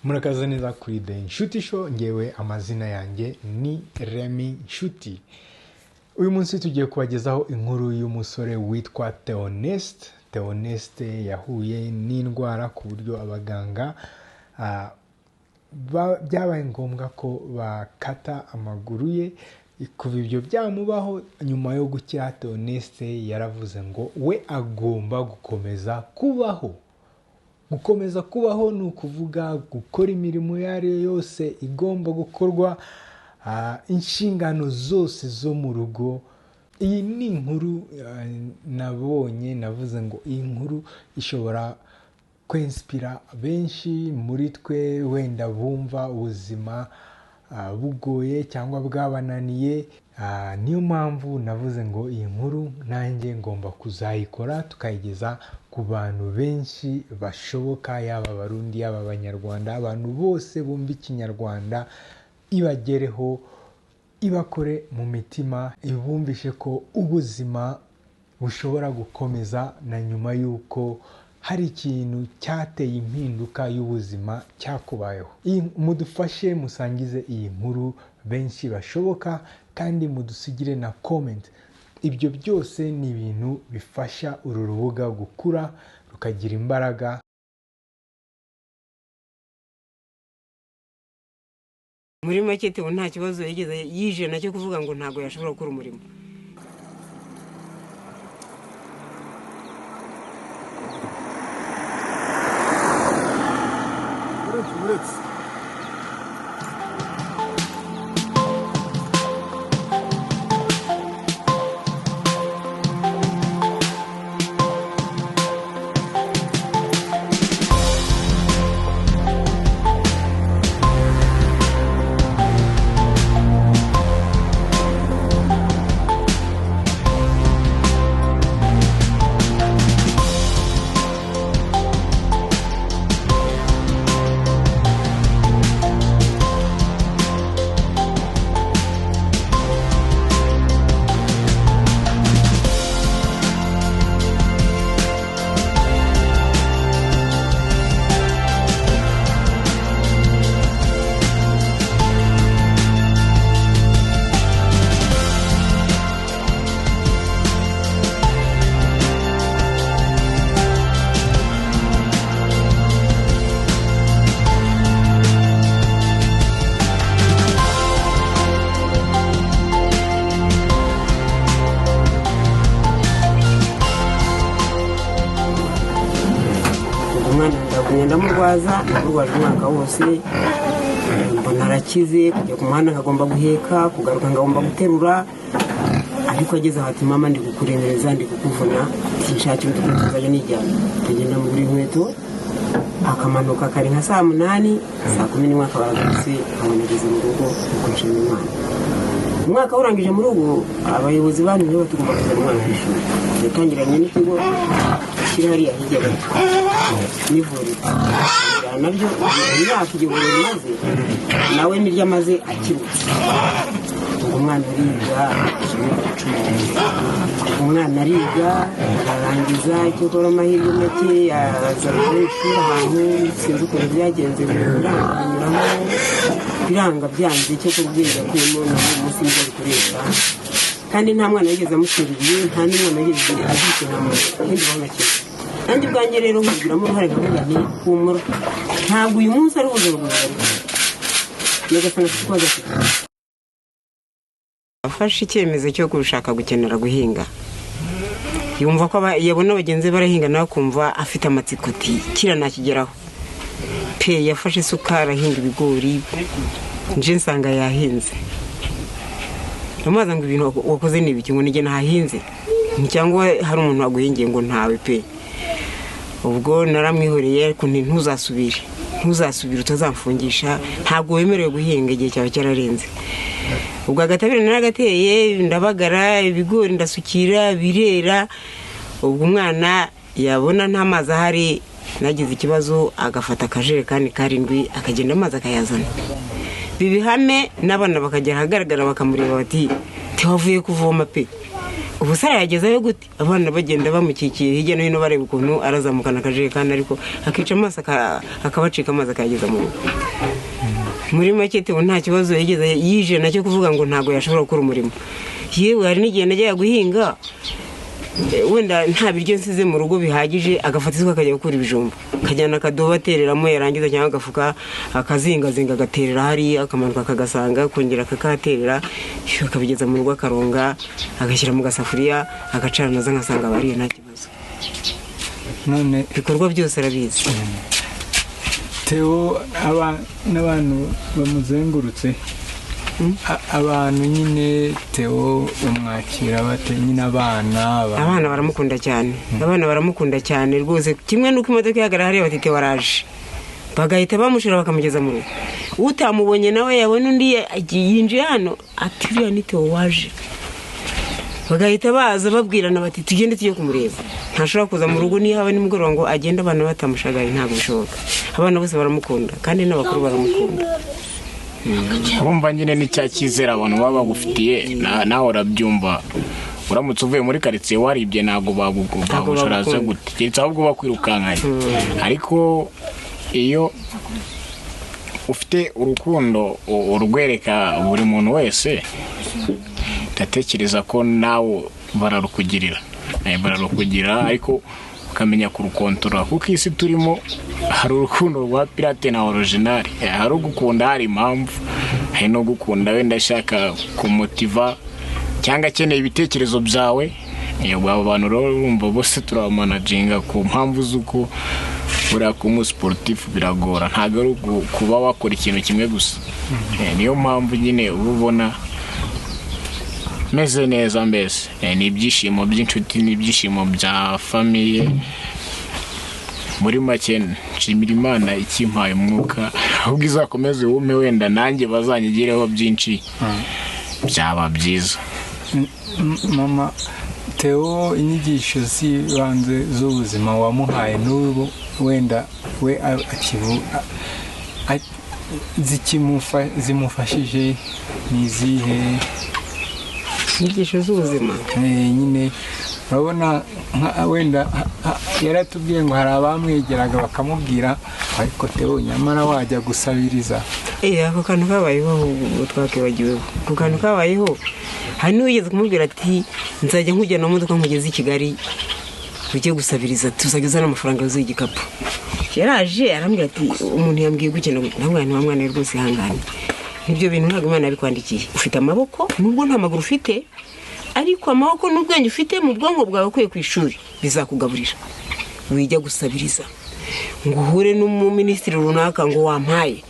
Murakaza neza kuri The Inshuti Show, ngewe amazina yanjye ni Remy Nshuti. Uyu munsi tugiye kubagezaho inkuru y'umusore witwa Theoneste yahuye n'indwara ku buryo abaganga byabaye ngombwa ko bakata amaguru ye. Kuva ibyo byamubaho, nyuma yo gukira Theoneste yaravuze ngo we agomba gukomeza kubaho. Gukomeza kubaho ni ukuvuga gukora imirimo iyo ari yo yose igomba gukorwa, inshingano zose zo mu rugo. Iyi ni inkuru nabonye, navuze ngo iyi nkuru ishobora kwinspira benshi muri twe wenda bumva ubuzima bugoye cyangwa bwabananiye. Niyo mpamvu navuze ngo iyi nkuru nanjye ngomba kuzayikora tukayigeza ku bantu benshi bashoboka, yaba Abarundi, yaba Abanyarwanda, abantu bose bumva Ikinyarwanda, ibagereho, ibakore mu mitima, ibumvishe ko ubuzima bushobora gukomeza na nyuma y'uko hari ikintu cyateye impinduka y'ubuzima cyakubayeho. Mudufashe musangize iyi nkuru benshi bashoboka, kandi mudusigire na comment. Ibyo byose ni ibintu bifasha uru rubuga gukura rukagira imbaraga. Muri make Theo nta kibazo yigeze yije nacyo kuvuga ngo ntago yashobora gukora umurimo. Ndamurwaza umwaka wose, mbona arakize, kujya ku muhanda nkagomba guheka, kugaruka ngomba guterura, ariko ageze hati mama ndi kukuremereza, ndi kukuvuna, tinshakira tukuzajya nijyana. Tugenda muri inkweto, akamanuka kari nka saa 8, saa 10 akabaraguse, abonageze mu rugo gukoresha imana. Umwaka urangije muri ubu, abayobozi bandi nibo batugomba kuzana umwana kwishuri. Yatangiranye n'ikigo kiri hariya hirya gato n'ivuriro. Nabyo imyaka igihumbi maze nawe niryo amaze akirutse. Umwana ariga, umwana ariga, arangiza icyo gukora amahirwe make, aza kwishuri ahantu sinzi ukuntu byagenze, biranga byanze icyo kubwira kwimo n'umunsi nibyo bikoresha. Kandi nta mwana yigeze amuteruriye, nta n'umwana yigeze agite hindi banake. Nanjye bwanjye rero nkugiramo uruhare nkavuga nti humura, ntabwo uyu munsi ari ubuzima bwawe. Yagasanga kikwaza afashe icyemezo cyo gushaka gukenera guhinga. Yumva ko yabona bagenzi barahinga nawe kumva afite amatsiko ati kira nakigeraho. Yafashe isuka arahinga ibigori, nje nsanga yahinze. Amaza ngo ibintu wakoze ni ibiki ngo nige nahinze, cyangwa hari umuntu waguhingiye ngo ntawe pe. Ubwo naramwihoreye ariko ntuzasubire utazamfungisha, ntabwo wemerewe guhinga igihe cyawe cyararenze. Ubwo agatabire naragateye, ndabagara ibigori, ndasukira, birera. Ubwo umwana yabona nta mazi ahari, nagize ikibazo agafata akajerekani karindwi akagenda amazi akayazana. Bibihame n'abana bakagera ahagaragara bakamureba bati Theo avuye kuvoma pe. ubusara yagezeyo gute abana bagenda bamukikiye hirya no hino bareba ukuntu arazamukana akajerekani ariko akica amaso akabacika amazi akayageza mu rugo. Muri make Theo nta kibazo yije nacyo kuvuga ngo ntago yashobora gukora umurimo. Yewe hari n'igihe najya guhinga wenda nta biryo nsize mu rugo bihagije agafata isuka akajya gukura ibijumba akajyana akadobo atereramo yarangiza cyangwa agafuka akazingazinga agaterera hari akamanuka akagasanga kongera akakaterera akabigeza mu rugo akaronga agashyira mu gasafuriya agacana nazo ngasanga bariye nta kibazo. None ibikorwa byose arabizi. Theo n'abantu bamuzengurutse abantu nyine Theo umwakira bate nyine abana baramukunda cyane. Abana baramukunda cyane rwose kimwe nuko imodoka yagarara hari bati Theo waraje bagahita bamushira bakamugeza mu rugo. Utamubonye nawe yabona undi yinjiye hano ati uriya ni Theo waje bagahita baza babwirana bati tugende tujye kumureba. Ntashobora kuza mu rugo niyo haba nimugoroba ngo agenda abana batamushagaye ntabwo bishoboka. Abana bose baramukunda kandi n'abakuru baramukunda. Urumva nyine ni cya cyizera abantu baba bagufitiye nawe urabyumva. Uramutse uvuye muri karitsiye waribye ntago bagusharaza gute cyitse ahubwo bakwirukankanye. Ariko iyo ufite urukundo urwereka buri muntu wese ndatekereza ko nawe bararukugirira ariko ukamenya kurukontorora kuko isi turimo hari urukundo rwa pirate na original. Hari ugukunda hari impamvu hari no gukunda wenda ashaka kumutiva cyangwa akeneye ibitekerezo byawe. Abo bantu rero urumva bose turabamanaginga ku mpamvu z'uko buriya kuba sportif biragora ntabwo ari kuba wakora ikintu kimwe gusa. Niyo mpamvu nyine ubona meze neza mbese ni ibyishimo by'inshuti n'ibyishimo bya famiye. Muri make nshimira Imana ikimpaye umwuka ahubwo izakomeze wume wenda nanjye bazanyigireho byinshi byaba byiza. Mama Theo inyigisho zibanze z'ubuzima wamuhaye n'ubu wenda we zimufashije nizihe inyigisho z'ubuzima? Nyine urabona wenda yaratubwiye ngo hari abamwegeraga bakamubwira ariko Theo nyamara wajya gusabiriza. Ako kantu kabayeho twakibagiweho. Ako kantu kabayeho hari n'uwigeze kumubwira ati nzajya nkujyana mu modoka nkugeze i Kigali ujye gusabiriza tuzageza n'amafaranga yuzuye igikapu. Yaraje arambwira ati umuntu yambwiye gukena ntamwana rwose ihangane nibyo bintu ntabwo Imana ari kwandikiye. Ufite amaboko nubwo nta maguru ufite ariko amaboko n'ubwenge ufite mu bwonko bwawe kwiye ku ishuri bizakugaburira. Wijya gusabiriza ngo uhure n'umuminisitiri runaka ngo wampaye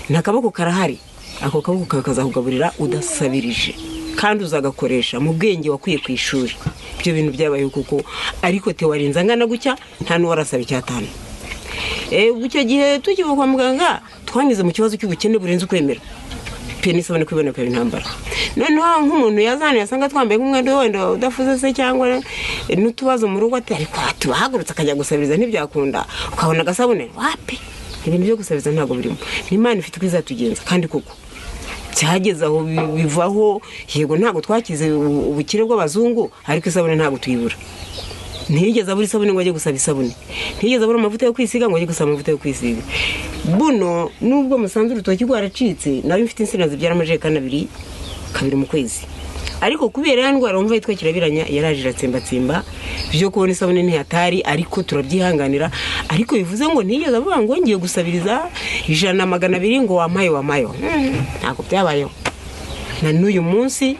ntakaboko karahari ako kaboko kazakugaburira udasabirije kandi uzagakoresha mu bwenge wakwiye ku ishuri. Ibyo bintu byabaye kuko ariko Theo warinze angana gutya nta n'uwarasaba icyatanu. Icyo gihe tukiva kwa muganga twanyuze mu kibazo cy'ubukene burenze ukwemera. N'isabone kwiboneka intambara. Noneho nk'umuntu yazana yasanga twambaye nk'umwenda wenda udafuze se cyangwa n'utubazo mu rugo ati ariko tubahagurutse akajya gusabiriza ntibyakunda ukabona agasabune wapi. Ibintu byo gusabiriza ntabwo birimo. N'Imana ifite uko izatugenza kandi koko cyageze aho bivaho. Yego ntabwo twakize ubukire bw'abazungu ariko isabune ntabwo tuyibura. Ntiyigeze abura isabune ngo ajye gusaba isabune. Ntiyigeze abura amavuta yo kwisiga ngo ajye gusaba amavuta yo kwisiga. Buno nubwo musanze urutoki rwaracitse nawe mfite insina zibyara amajerekani kabiri mu kwezi. Ariko kubera ndwara umva yitwa kirabiranya yaraje iratsembatsemba byo kubona isabune ntihatari ariko turabyihanganira. Ariko bivuze ngo ntiyigeze avuga ngo ngiye gusabiriza 100-200 ngo wamayo ntabwo byabayeho. Na n'uyu munsi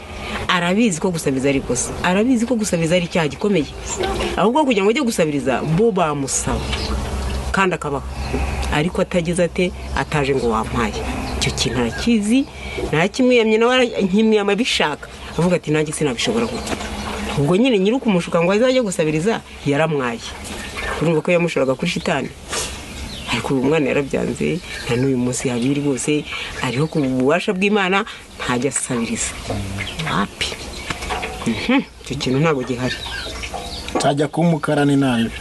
arabizi ko gusabiriza ari kosa. Arabizi ko gusabiriza ari cyaha gikomeye. Ahubwo kugira ngo ajye gusabiriza bo bamusaba kandi akabaho ariko atagize ate ataje ngo wampaye. Icyo kintu arakizi nta kimwiyamye nawe nkimwiyama bishaka avuga ati nanjye sinabishobora gutya. Ubwo nyine nyiri ukumushuka ngo azajye gusabiriza yaramwaye. Urumva ko yamushoraga kuri shitani. Ariko uyu mwana yarabyanze na n'uyu munsi habiri bose ariho ku bubasha bw'Imana ntajya asabiriza wapi. Icyo kintu ntabwo gihari. Tajya kumukarani nabi.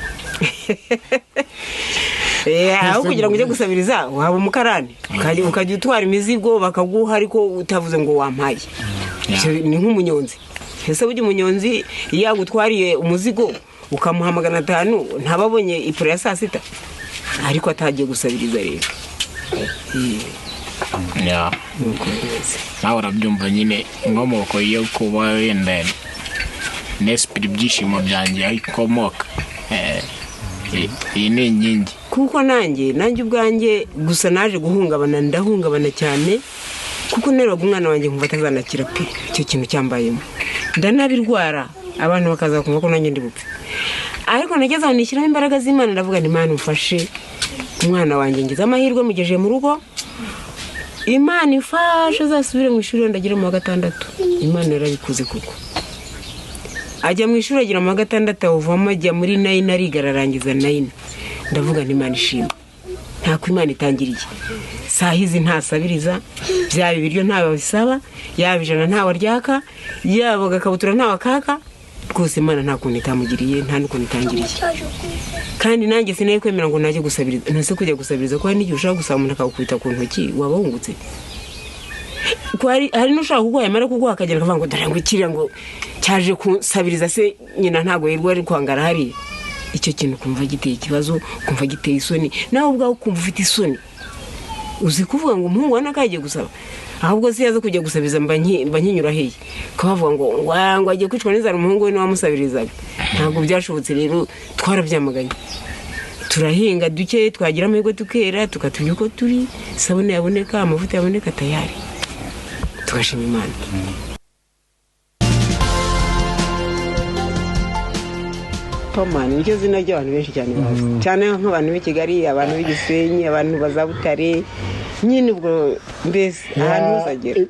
Aho kugira ngo ujye gusabiriza waba umukarani ukajya utwara imizigo bakaguha ariko utavuze ngo wampaye. Ni nk'umunyonzi ese burya umunyonzi iyo yagutwariye umuzigo ukamuha 500 ntababonye ipura ya saa sita ariko atagiye gusabiriza rero nawe urabyumva nyine inkomoko yo kuba wenda n'esprit byishimo byanjye aho ikomoka iyi ni inkingi kuko nanjye ubwanjye gusa naje guhungabana ndahungabana cyane kuko neraga umwana wanjye nkumva atazanakira pe icyo kintu cyambayemo ndanabirwara abantu bakaza kumva ko nanjye ndi bupfe ariko nageze aho nishyiramo imbaraga z'Imana ndavuga nti Imana umfashe umwana wanjye ngize amahirwe mugejeje mu rugo Imana ifashe azasubire mu ishuri ndagira mu wa 6 Imana yarabikuze kuko ajya mu ishuri agira mu wa 6 avamo ajya muri 9 arigararangiza 9 ndavuga nti Imana ishimwe nta ko Imana itangiriye sahizi ntasabiriza byaba ibiryo ntawe bisaba yaba ijana ntawe ryaka yaba gakabutura ntawe kaka rwose Imana nta kuntu itamugiriye nta n'ukuntu itangiriye kandi nanjye sinaye kwemera ngo najye gusabiriza ntase kujya gusabiriza ko hari n'igihe ushaka gusaba umuntu akagukubita ku ntoki waba wungutse ko hari n'ushaka kuguha yamara kuguha akagera akavuga ngo dore ngo ikiriya ngo cyaje kusabiriza se nyina ntago yirwa ari kwangara hari icyo kintu kumva giteye ikibazo kumva giteye isoni nawe ubwawe kumva ufite isoni uzi kuvuga ngo umuhungu wana kagiye gusaba ahubwo si yaza kujya gusabiriza mba nkinyura heye ko bavuga ngo agiye kwicwa n'inzara umuhungu we n'uwamusabirizaga ntabwo byashobotse rero twarabyamaganye turahinga duke twagira amahirwe tukera tukatuye uko turi sabune yaboneka amavuta yaboneka tayari tugashima Imana Tomani nicyo zina ry'abantu benshi cyane bazi cyane nk'abantu b'i Kigali abantu b'i Gisenyi abantu bazabutare nyine ubwo mbese ahantu uzagera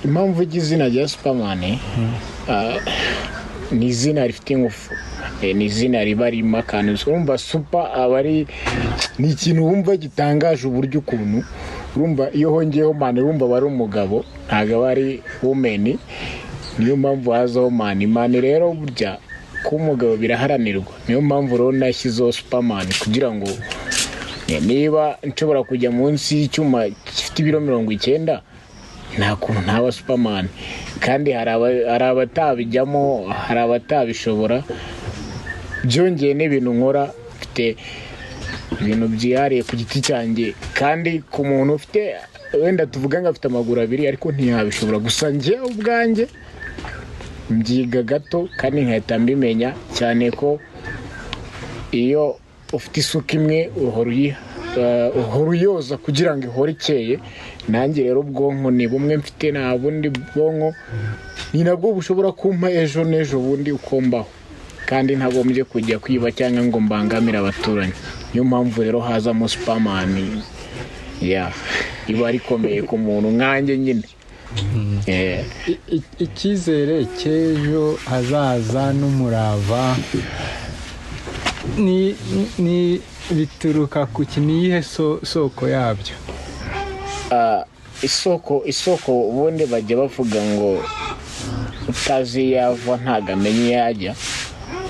impamvu y'izina rya Superman ni izina rifite ingufu ni izina riba ririmo akantu urumva super aba ari ni ikintu wumva gitangaje uburyo ukuntu urumva iyo hongeyeho man urumva bari umugabo ntago aba ari woman niyo mpamvu hazaho man rero burya ko umugabo biraharanirwa niyo mpamvu rero nashyizeho Superman kugira ngo niba nshobora kujya munsi y'icyuma gifite ibiro 90 nta kuntu ntaba Superman kandi hari abatabijyamo hari abatabishobora byongeye n'ibintu nkora mfite ibintu byihariye ku giti cyanjye kandi ku muntu ufite wenda tuvuga ngo afite amaguru 2 ariko ntiyabishobora gusa njye ubwanjye mbyiga gato kandi nkahita mbimenya cyane ko iyo ufite isuka imwe uhora uyoza kugira ngo ihore ikeye nanjye rero ubwonko ni bumwe mfite nta bundi bwonko ni nabwo bushobora kumpa ejo n'ejo bundi ukombaho kandi ntagombye kujya kwiba cyangwa ngo mbangamire abaturanyi niyo mpamvu rero hazamo Superman iba rikomeye ku muntu nkanjye nyine icyizere cy'ejo hazaza n'umurava ni bituruka ku kinihe soko yabyo isoko ubundi bajya bavuga ngo utazi yava ntago amenye yajya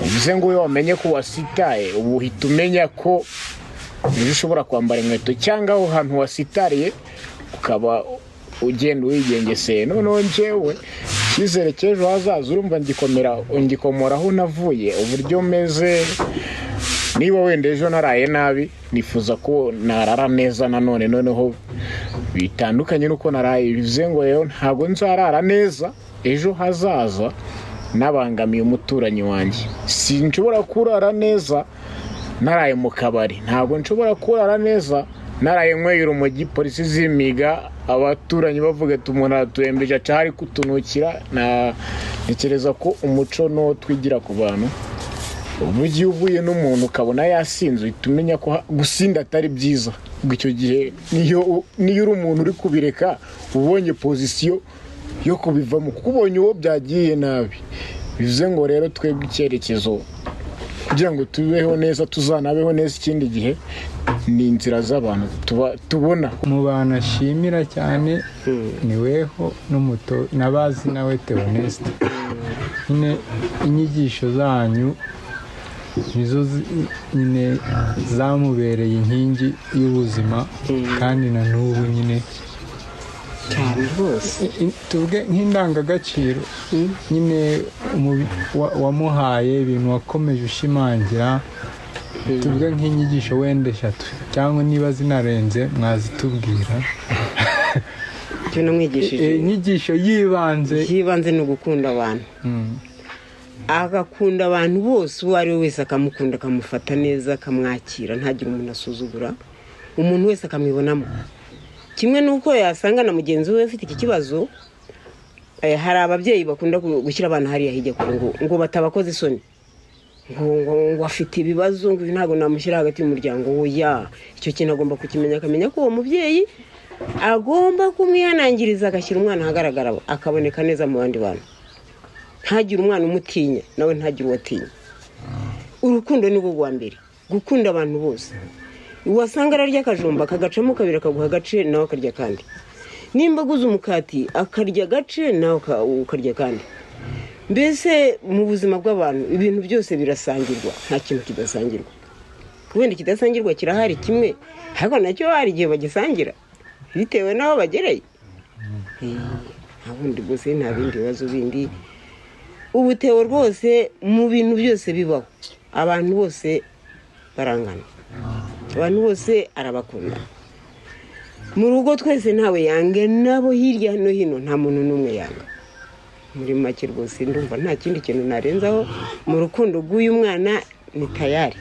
uvuze ngo iyo wamenye ko wasitaye ubu uhita umenya ko ushobora kwambara inkweto cyangwa aho hantu wasitariye ukaba ugenda wigengeseye noneho njyewe icyizere cy'ejo hazaza urumva ngikomoraho navuye uburyo meze niba wenda ejo naraye nabi nifuza ko narara neza nanone noneho bitandukanye nuko naraye bivuze ngo rero ntabwo nzarara neza ejo hazaza nabangamiye umuturanyi wanjye sinshobora kurara neza naraye mu kabari ntabwo nshobora kurara neza naraye nyweye urumogi polisi zimiga abaturanyi bavuga ati umuntu araturembeje acari kutunukira ntekereza ko umuco no twigira ku bantu ubugiye uvuye n'umuntu ukabona yasinze uhita umenya ko gusinda atari byiza ubwo icyo gihe niyo uri umuntu uri kubireka ubonye pozisiyo yo kubivamo kuko ubonye uwo byagiye nabi bivuze ngo rero twebwe icyerekezo kugira ngo tubeho neza tuzanabeho neza ikindi gihe ni inzira z'abantu tubona mu bantu ashimira cyane ni weho n'umuto nabazi nawe Theoneste nyine inyigisho zanyu nizo nyine zamubereye inkingi y'ubuzima kandi na n'ubu nyine cyane rwose. tuvuge nk'indangagaciro nyine wamuhaye ibintu wakomeje ushimangira, tuvuge nk'inyigisho wenda 3 cyangwa niba zinarenze mwazitubwira. Cyo namwigishije inyigisho yibanze no gukunda abantu, agakunda abantu bose, uwo ari we wese akamukunda, akamufata neza, akamwakira, ntagire umuntu asuzugura, umuntu wese akamwibonamo. Kimwe nuko yasanga na mugenzi we afite iki kibazo, hari ababyeyi bakunda gushyira abana hariya hirya kure ngo batabakoze isoni, ngo afite ibibazo, ngo ntago namushyira hagati y'umuryango. Oya, icyo kintu agomba kukimenya, akamenya ko uwo mubyeyi agomba kumwihanangiriza, agashyira umwana ahagaragara, akaboneka neza mu bandi bantu, ntagire umwana umutinya, nawe ntagire uwatinya. Urukundo ni rwo rwa mbere, gukunda abantu bose. Wasanga ararya akajumba kagacamo kabiri, akaguha agace nawe akarya kandi. Nimba aguze umukati akarya agace nawe ukarya kandi. Mbese mu buzima bw'abantu ibintu byose birasangirwa, nta kintu kidasangirwa. Wenda kidasangirwa kirahari kimwe, ariko nacyo hari igihe bagisangira bitewe n'aho bagereye. Ntabundi bwose nta bindi bibazo bindi. Ubu Theo rwose mu bintu byose bibaho, abantu bose barangana, abantu bose arabakunda. Mu rugo twese ntawe yange, nabo hirya no hino nta muntu n'umwe yanga. Muri make rwose ndumva nta kindi kintu narenzaho. Mu rukundo rw'uyu mwana ni tayari.